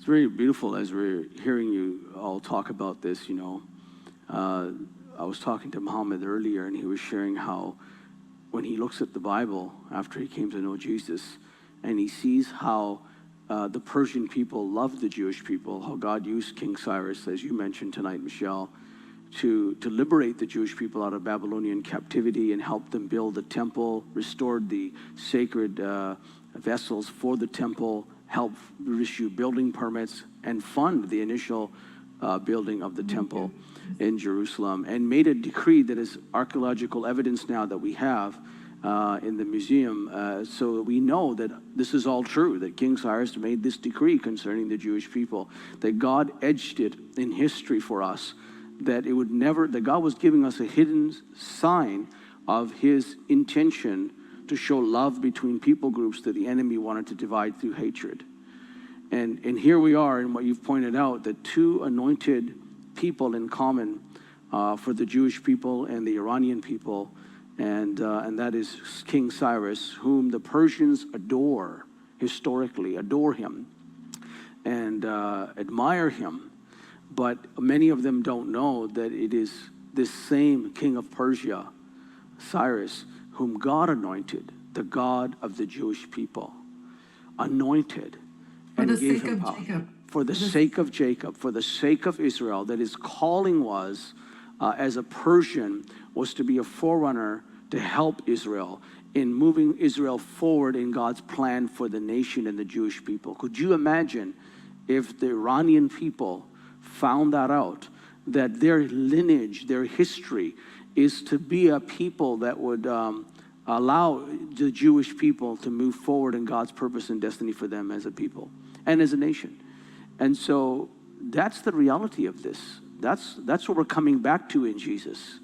very beautiful as we're hearing you all talk about this, I was talking to Muhammad earlier, and he was sharing how when he looks at the Bible after he came to know Jesus, and he sees how the Persian people loved the Jewish people, how God used King Cyrus, as you mentioned tonight, Michelle, to liberate the Jewish people out of Babylonian captivity and help them build the temple, restored the sacred vessels for the temple, help issue building permits, and fund the initial building of the temple in Jerusalem, and made a decree that is archaeological evidence now that we have in the museum, so we know that this is all true, that King Cyrus made this decree concerning the Jewish people, that God edged it in history for us, that it would never, that God was giving us a hidden sign of his intention to show love between people groups that the enemy wanted to divide through hatred. And here we are in what you've pointed out, the two anointed people in common for the Jewish people and the Iranian people, and that is King Cyrus, whom the Persians adore, historically adore him and admire him. But many of them don't know that it is this same king of Persia, Cyrus, whom God anointed, the God of the Jewish people, anointed and gave him power. For the sake of Jacob, for the sake of Israel, that his calling was, as a Persian, was to be a forerunner to help Israel in moving Israel forward in God's plan for the nation and the Jewish people. Could you imagine if the Iranian people found that out, that their lineage, their history, is to be a people that would allow the Jewish people to move forward in God's purpose and destiny for them as a people and as a nation. And so that's the reality of this. That's what we're coming back to in Jesus.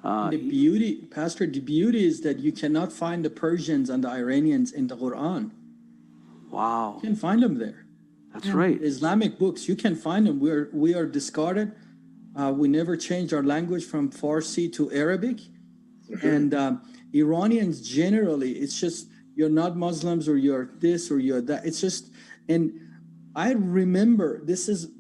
The beauty, Pastor, the beauty is that you cannot find the Persians and the Iranians in the Quran. Wow. You can find them there. That's right. Islamic books, you can find them. We are discarded. We never changed our language from Farsi to Arabic. And Iranians generally, it's just, you're not Muslims or you're this or you're that. It's just, and I remember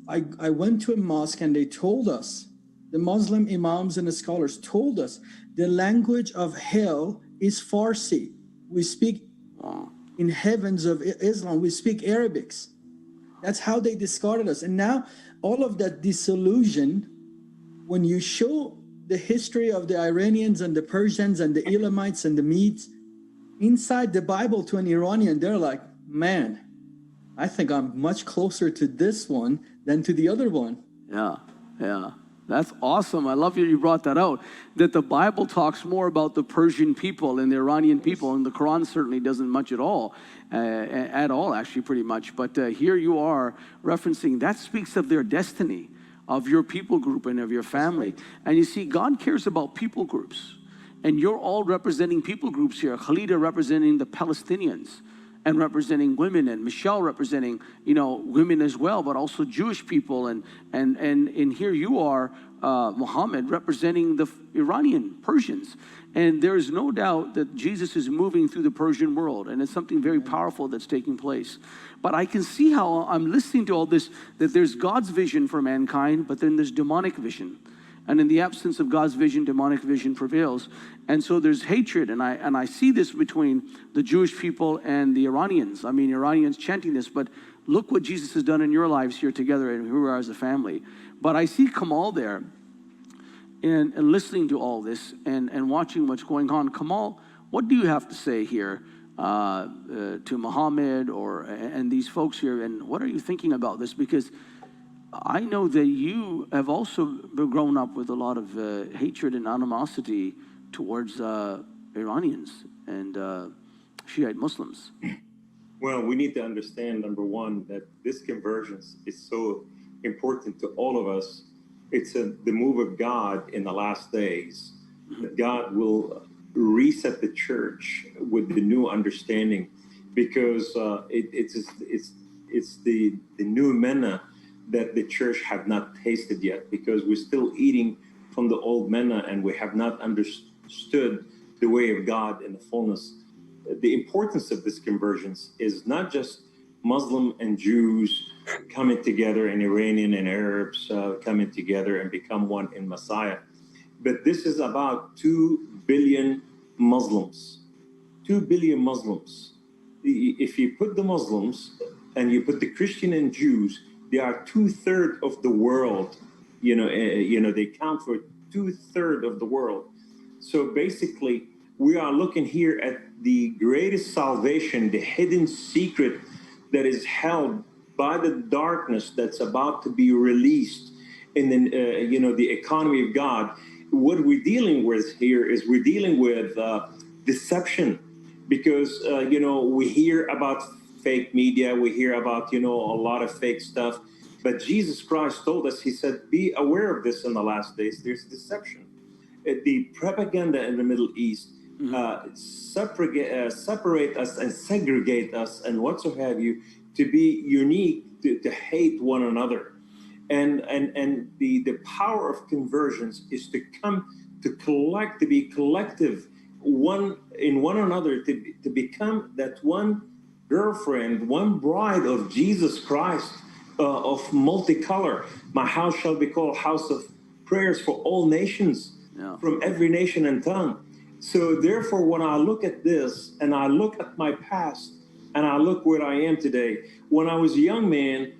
I went to a mosque and they told us, the Muslim imams and the scholars told us, the language of hell is Farsi. We speak in heavens of Islam, we speak Arabics. That's how they discarded us. And now all of that disillusion, when you show the history of the Iranians and the Persians and the Elamites and the Medes inside the Bible to an Iranian, they're like, man, I think I'm much closer to this one than to the other one. Yeah. That's awesome. I love you brought that out, that the Bible talks more about the Persian people and the Iranian people, and the Quran certainly doesn't much at all, actually, pretty much. But here you are referencing, that speaks of their destiny, of your people group and of your family. And you see, God cares about people groups. And you're all representing people groups here. Khalida representing the Palestinians and representing women, and Michelle representing, women as well, but also Jewish people. And here you are, Muhammad, representing the Iranian Persians. And there is no doubt that Jesus is moving through the Persian world, and it's something very powerful that's taking place. But I can see how I'm listening to all this, that there's God's vision for mankind, but then there's demonic vision. And in the absence of God's vision, demonic vision prevails. And so there's hatred, and I see this between the Jewish people and the Iranians. I mean, Iranians chanting this, but look what Jesus has done in your lives here together, and who we are as a family. But I see Kamal there, and listening to all this, and watching what's going on. Kamal, what do you have to say here to Muhammad and these folks here, and what are you thinking about this? Because I know that you have also grown up with a lot of hatred and animosity towards Iranians and Shiite Muslims. Well, we need to understand, number one, that this convergence is so important to all of us. It's the move of God in the last days. That God will reset the church with the new understanding, because it's the new manna that the church have not tasted yet, because we're still eating from the old manna and we have not understood the way of God in the fullness. The importance of this convergence is not just Muslim and Jews coming together, and Iranian and Arabs coming together and become one in Messiah. But this is about 2 billion Muslims. 2 billion Muslims. If you put the Muslims and you put the Christian and Jews, they are 2/3 of the world. They count for 2/3 of the world. So basically, we are looking here at the greatest salvation, the hidden secret that is held by the darkness that's about to be released in the economy of God. What we're dealing with here is we're dealing with deception, because we hear about fake media, we hear about a lot of fake stuff, but Jesus Christ told us, he said, be aware of this in the last days. There's deception. The propaganda in the Middle East separate us and segregate us and whatsoever have you, to be unique, to hate one another. And the power of convergence is to come to be collective, one in one another, to become that one girlfriend, one bride of Jesus Christ, of multicolor. My house shall be called house of prayers for all nations, from every nation and tongue. So therefore, when I look at this and I look at my past and I look where I am today, when I was a young man,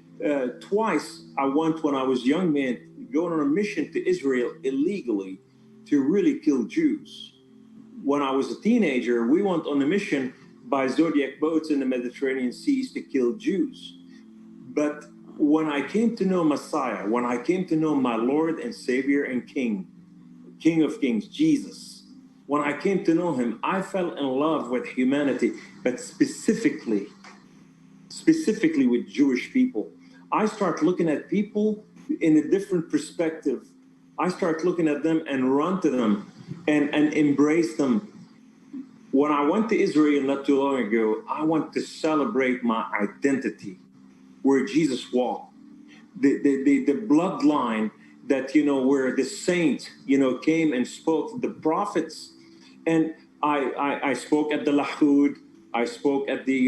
twice I went, when I was a young man, going on a mission to Israel illegally to really kill Jews. When I was a teenager, we went on a mission by Zodiac boats in the Mediterranean seas to kill Jews. But when I came to know Messiah, when I came to know my Lord and Savior and King of Kings, Jesus, when I came to know him, I fell in love with humanity, but specifically with Jewish people. I start looking at people in a different perspective. I start looking at them and run to them and embrace them. When I went to Israel not too long ago, I want to celebrate my identity, where Jesus walked, the bloodline that, where the saints, came and spoke, the prophets. And I spoke at the Lahud, I spoke at the,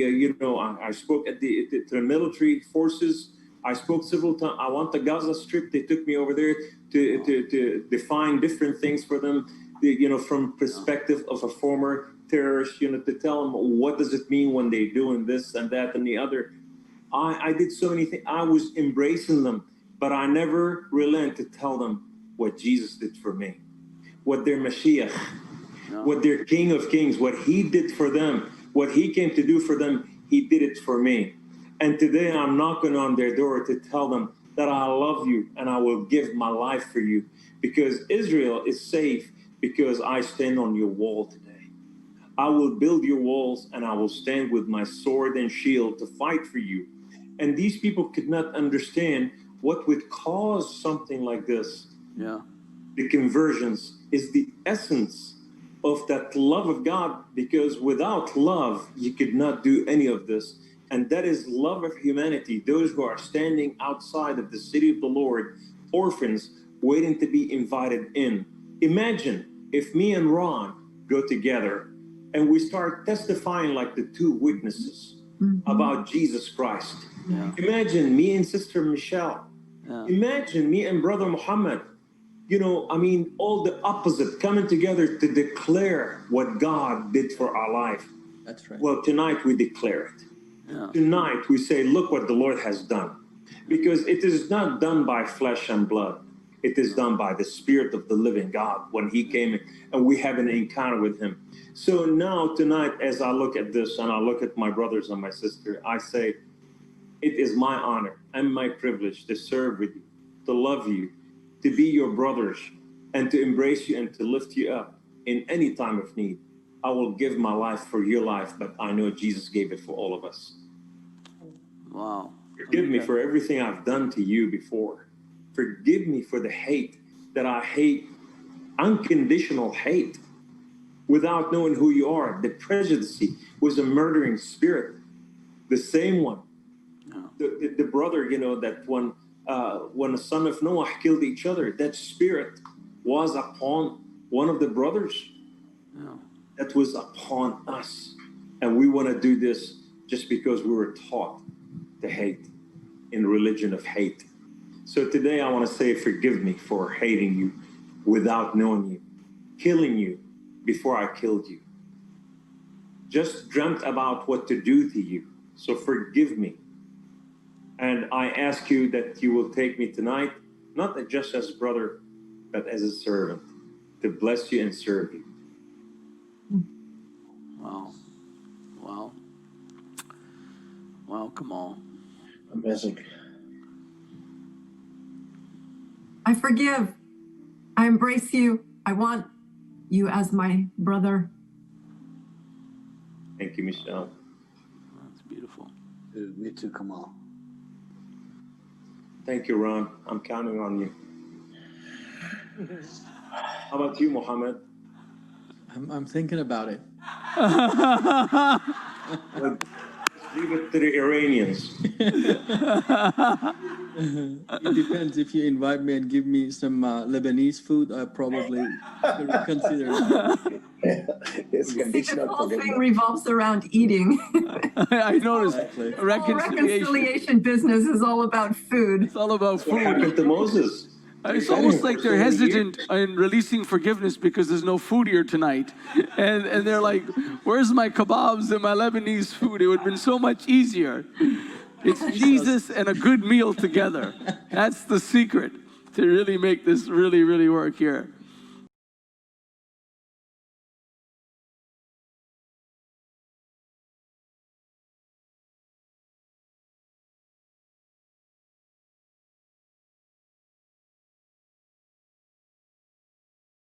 I spoke at the military forces. I spoke several times. I went to Gaza Strip. They took me over there to define different things for them, from perspective of a former terrorist, to tell them what does it mean when they're doing this and that and the other. I did so many things. I was embracing them, but I never relented to tell them what Jesus did for me, what their Mashiach, what their King of Kings, what he did for them, what he came to do for them, he did it for me. And today I'm knocking on their door to tell them that I love you and I will give my life for you, because Israel is safe because I stand on your wall today. I will build your walls and I will stand with my sword and shield to fight for you. And these people could not understand what would cause something like this. Yeah. The convergence is the essence of that love of God, because without love, you could not do any of this. And that is love of humanity, those who are standing outside of the city of the Lord, orphans, waiting to be invited in. Imagine if me and Ron go together and we start testifying like the two witnesses about Jesus Christ. Yeah. Imagine me and Sister Michelle. Yeah. Imagine me and Brother Muhammad. All the opposite coming together to declare what God did for our life. That's right. Well, tonight we declare it. Yeah. Tonight we say, look what the Lord has done. Because it is not done by flesh and blood. It is done by the Spirit of the living God when he came and we have an encounter with him. So now tonight, as I look at this and I look at my brothers and my sister, I say, it is my honor and my privilege to serve with you, to love you, to be your brothers, and to embrace you and to lift you up in any time of need. I will give my life for your life, but I know Jesus gave it for all of us. Wow. Forgive me for everything I've done to you before. Forgive me for the hate that I hate, unconditional hate, without knowing who you are. The prejudice was a murdering spirit, the same one. The brother, that when the son of Noah killed each other, that spirit was upon one of the brothers. Yeah. That was upon us. And we want to do this just because we were taught to hate, in religion of hate. So today I want to say, forgive me for hating you without knowing you, killing you before I killed you. Just dreamt about what to do to you. So forgive me. And I ask you that you will take me tonight, not just as brother, but as a servant, to bless you and serve you. Wow. Wow. Wow, come on. Amazing. I forgive. I embrace you. I want you as my brother. Thank you, Michelle. That's beautiful. Dude, me too, come on. Thank you, Ron. I'm counting on you. How about you, Mohammed? I'm thinking about it. Well, leave it to the Iranians. It depends. If you invite me and give me some Lebanese food, I probably could consider it. It's See, this conditional whole thing forgiveness. revolves around eating. I noticed Exactly. This whole reconciliation. reconciliation business is all about food. It's all about What food. happened to Moses? It's almost like they're hesitant in releasing forgiveness because there's no food here tonight. And they're like, where's my kebabs and my Lebanese food? It would have been so much easier. It's Jesus and a good meal together. That's the secret to really make this really, really work here.